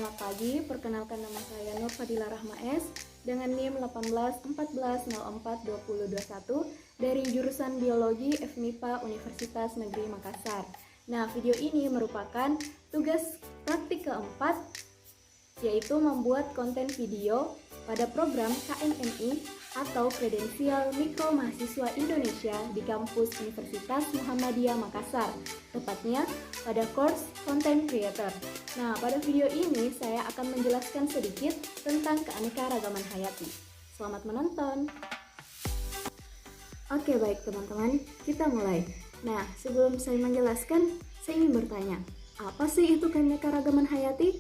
Selamat pagi, perkenalkan nama saya Nur Fadila Rahma S dengan NIM 1814042021 dari jurusan Biologi FMIPA Universitas Negeri Makassar. Nah, video ini merupakan tugas praktik keempat, yaitu membuat konten video pada program KMMI atau Kredensial Mikro Mahasiswa Indonesia di kampus Universitas Muhammadiyah Makassar, tepatnya pada course Content Creator. Nah, pada video ini saya akan menjelaskan sedikit tentang keanekaragaman hayati. Selamat menonton. Oke, baik teman-teman, kita mulai. Nah, sebelum saya menjelaskan, saya ingin bertanya, apa sih itu keanekaragaman hayati?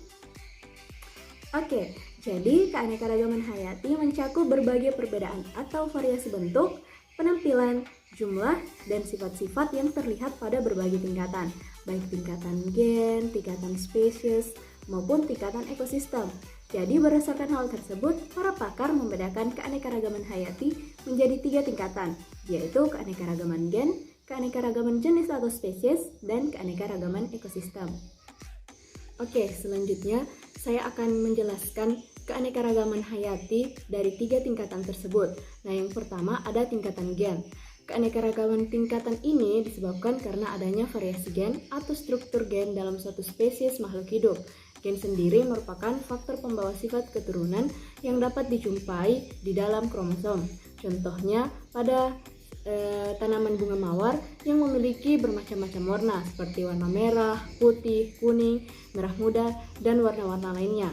Oke, jadi keanekaragaman hayati mencakup berbagai perbedaan atau variasi bentuk, penampilan, jumlah, dan sifat-sifat yang terlihat pada berbagai tingkatan, baik tingkatan gen, tingkatan spesies, maupun tingkatan ekosistem. Jadi berdasarkan hal tersebut, para pakar membedakan keanekaragaman hayati menjadi 3 tingkatan, yaitu keanekaragaman gen, keanekaragaman jenis atau spesies, dan keanekaragaman ekosistem. Oke, selanjutnya saya akan menjelaskan keanekaragaman hayati dari 3 tingkatan tersebut. Nah, yang pertama ada tingkatan gen. Keanekaragaman tingkatan ini disebabkan karena adanya variasi gen atau struktur gen dalam suatu spesies makhluk hidup. Gen sendiri merupakan faktor pembawa sifat keturunan yang dapat dijumpai di dalam kromosom. Contohnya pada tanaman bunga mawar yang memiliki bermacam-macam warna seperti warna merah, putih, kuning, merah muda, dan warna-warna lainnya.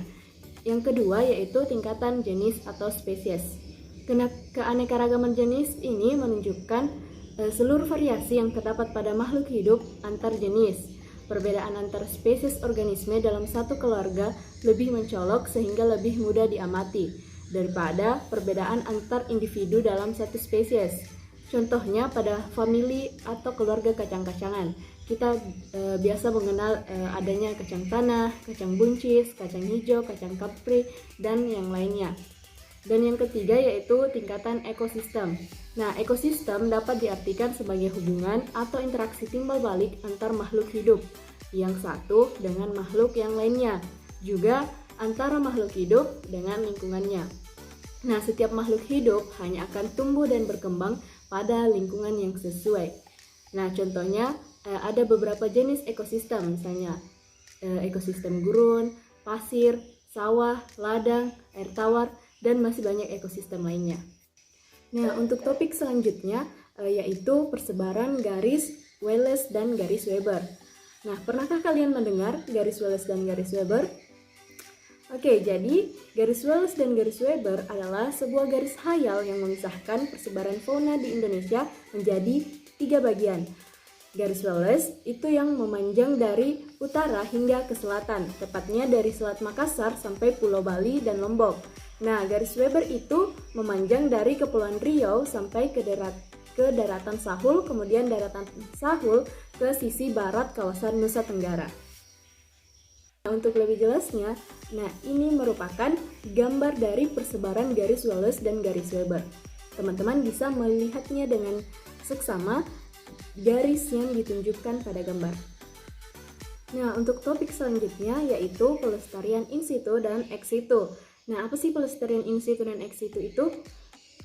Yang kedua yaitu tingkatan jenis atau spesies. Keanekaragaman jenis ini menunjukkan seluruh variasi yang terdapat pada makhluk hidup antar jenis. Perbedaan antar spesies organisme dalam satu keluarga lebih mencolok sehingga lebih mudah diamati daripada perbedaan antar individu dalam satu spesies. Contohnya pada famili atau keluarga kacang-kacangan, kita biasa mengenal adanya kacang tanah, kacang buncis, kacang hijau, kacang kapri, dan yang lainnya. Dan yang ketiga yaitu tingkatan ekosistem. Nah, ekosistem dapat diartikan sebagai hubungan atau interaksi timbal balik antar makhluk hidup yang satu dengan makhluk yang lainnya, juga antara makhluk hidup dengan lingkungannya. Nah, setiap makhluk hidup hanya akan tumbuh dan berkembang pada lingkungan yang sesuai. Nah, contohnya ada beberapa jenis ekosistem, misalnya ekosistem gurun, pasir, sawah, ladang, air tawar, dan masih banyak ekosistem lainnya. Nah, untuk topik selanjutnya yaitu persebaran garis Wallace dan garis Weber. Nah, pernahkah kalian mendengar garis Wallace dan garis Weber? Oke, jadi garis Wallace dan garis Weber adalah sebuah garis khayal yang memisahkan persebaran fauna di Indonesia menjadi 3 bagian. Garis Wallace itu yang memanjang dari utara hingga ke selatan, tepatnya dari Selat Makassar sampai Pulau Bali dan Lombok. Nah, garis Weber itu memanjang dari Kepulauan Riau sampai ke daratan Sahul, kemudian daratan Sahul ke sisi barat kawasan Nusa Tenggara. Untuk lebih jelasnya, nah ini merupakan gambar dari persebaran garis Wallace dan garis Weber. Teman-teman bisa melihatnya dengan seksama garis yang ditunjukkan pada gambar. Nah, untuk topik selanjutnya yaitu pelestarian in situ dan ex situ. Nah, apa sih pelestarian in situ dan ex situ itu?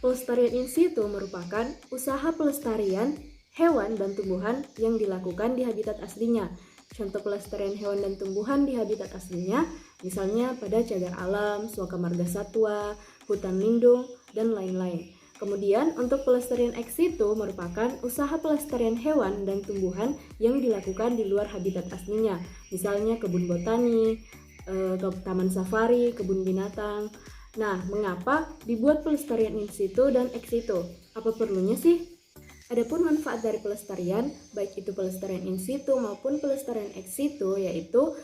Pelestarian in situ merupakan usaha pelestarian hewan dan tumbuhan yang dilakukan di habitat aslinya. Contoh pelestarian hewan dan tumbuhan di habitat aslinya, misalnya pada cagar alam, suaka marga satwa, hutan lindung, dan lain-lain. Kemudian, untuk pelestarian ex situ merupakan usaha pelestarian hewan dan tumbuhan yang dilakukan di luar habitat aslinya, misalnya kebun botani, taman safari, kebun binatang. Nah, mengapa dibuat pelestarian in situ dan ex situ? Apa perlunya sih? Adapun manfaat dari pelestarian, baik itu pelestarian in situ maupun pelestarian ex situ, yaitu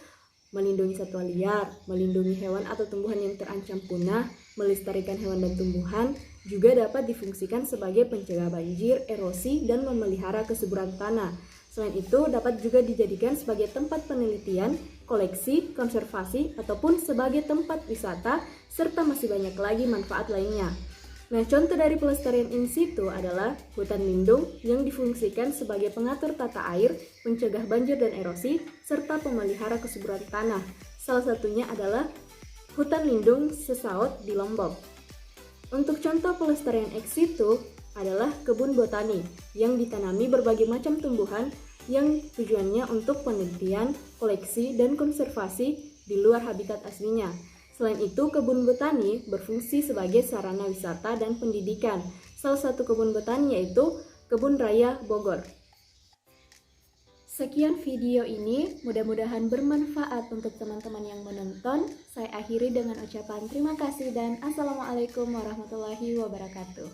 melindungi satwa liar, melindungi hewan atau tumbuhan yang terancam punah, melestarikan hewan dan tumbuhan, juga dapat difungsikan sebagai pencegah banjir, erosi, dan memelihara kesuburan tanah. Selain itu, dapat juga dijadikan sebagai tempat penelitian, koleksi, konservasi, ataupun sebagai tempat wisata, serta masih banyak lagi manfaat lainnya. Nah, contoh dari pelestarian in situ adalah hutan lindung yang difungsikan sebagai pengatur tata air, pencegah banjir dan erosi, serta pemelihara kesuburan tanah, Salah satunya adalah hutan lindung Sesaut di Lombok. Untuk contoh pelestarian ex situ adalah kebun botani yang ditanami berbagai macam tumbuhan yang tujuannya untuk penelitian, koleksi, dan konservasi di luar habitat aslinya. Selain itu, kebun botani berfungsi sebagai sarana wisata dan pendidikan. Salah satu kebun botani yaitu Kebun Raya Bogor. Sekian video ini, mudah-mudahan bermanfaat untuk teman-teman yang menonton. Saya akhiri dengan ucapan terima kasih dan Assalamualaikum warahmatullahi wabarakatuh.